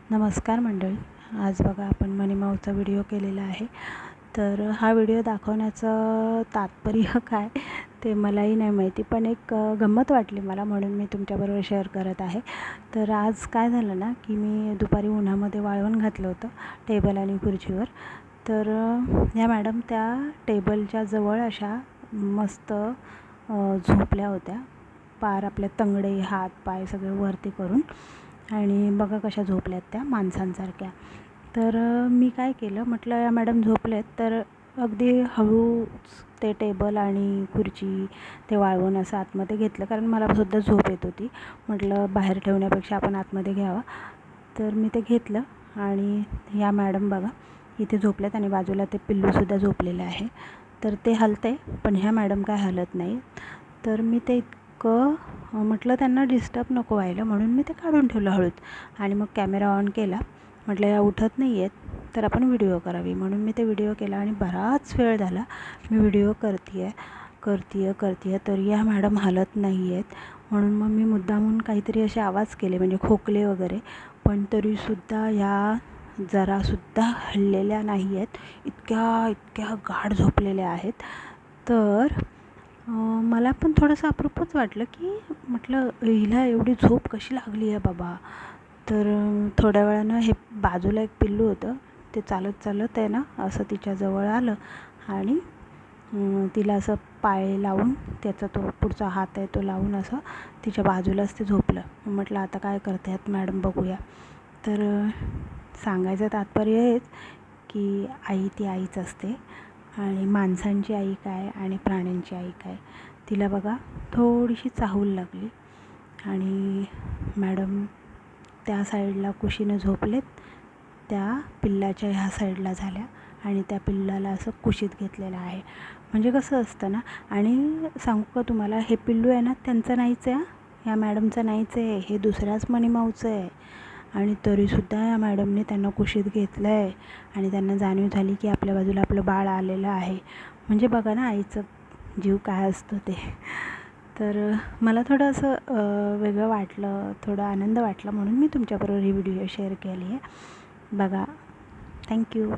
नमस्कार मंडळी. आज बघा आपण मनी माऊचा व्हिडिओ केलेला आहे. तर हा व्हिडिओ दाखवण्याचं तात्पर्य काय ते मलाही नाही माहिती, पण एक गंमत वाटली मला म्हणून मी तुमच्याबरोबर शेअर करत आहे. तर आज काय झालं ना की मी दुपारी उन्हामध्ये वाळवण घातलं होतं टेबल आणि खुर्चीवर. तर या मॅडम त्या टेबलच्या जवळ अशा मस्त झोपल्या होत्या, पार आपले तंगडे हात पाय सगळे वरती करून, आणि बघा कशा झोपल्यात त्या माणसांसारख्या. तर मी काय केलं, म्हटलं या मॅडम झोपलेत तर अगदी हळूच ते टेबल आणि खुर्ची ते वाळवून असं आतमध्ये घेतलं, कारण मला सुद्धा झोप येत होती. म्हटलं बाहेर ठेवण्यापेक्षा आपण आतमध्ये घ्यावं. तर मी ते घेतलं आणि या मॅडम बघा इथे झोपल्यात आणि बाजूला ते पिल्लूसुद्धा झोपलेलं आहे. तर ते हलते पण ह्या मॅडम काय हलत नाही. तर मी ते इतकं म्हटलं त्यांना डिस्टर्ब नको व्हायला म्हणून मी ते काढून ठेवलं हळूच, आणि मग कॅमेरा ऑन केला. म्हटलं या उठत नाही आहेत तर आपण व्हिडिओ करावी, म्हणून मी ते व्हिडिओ केला. आणि बराच वेळ झाला मी व्हिडिओ करते तर या मॅडम हलत नाही आहेत. म्हणून मग मी मुद्दामून काहीतरी असे आवाज केले, म्हणजे खोकले वगैरे, पण तरीसुद्धा या जरासुद्धा हललेल्या नाही आहेत. इतक्या गाढ झोपलेल्या आहेत. तर मला पण थोडंसं अप्रूपच वाटलं, की म्हटलं हिला एवढी झोप कशी लागली आहे बाबा. तर थोड्या वेळानं हे बाजूला एक पिल्लू होतं, ते चालत आहे ना असं तिच्याजवळ आलं आणि तिला असं पाय लावून, त्याचा तो पुढचा हात आहे तो लावून असं तिच्या बाजूलाच ते झोपलं. म्हटलं आता काय करते आहेत मॅडम बघूया. तर सांगायचं तात्पर्य हेच की आई ती आईच असते, आणि माणसांची आई काय आणि प्राण्यांची आई काय. तिला बघा थोडीशी चाहूल लागली आणि मॅडम त्या साईडला कुशीनं झोपलेत, त्या पिल्लाच्या ह्या साईडला झाल्या आणि त्या पिल्लाला असं कुशीत घेतलेलं आहे. म्हणजे कसं असतं ना, आणि सांगू का तुम्हाला, हे पिल्लू आहे ना त्यांचं नाहीच आहे, ह्या मॅडमचं नाहीच आहे, हे दुसऱ्याच मनी माऊचं आहे. आणि तरीसुद्धा या मॅडमने त्यांना कुशीत घेतलं आहे आणि त्यांना जाणीव झाली की आपल्या बाजूला आपलं बाळ आलेलं आहे. म्हणजे बघा ना आईचं जीव काय असतं ते. तर मला थोडं असं वेगळं वाटलं, थोडं आनंद वाटला, म्हणून मी तुमच्याबरोबर ही व्हिडिओ शेअर केली आहे. बघा, थँक्यू.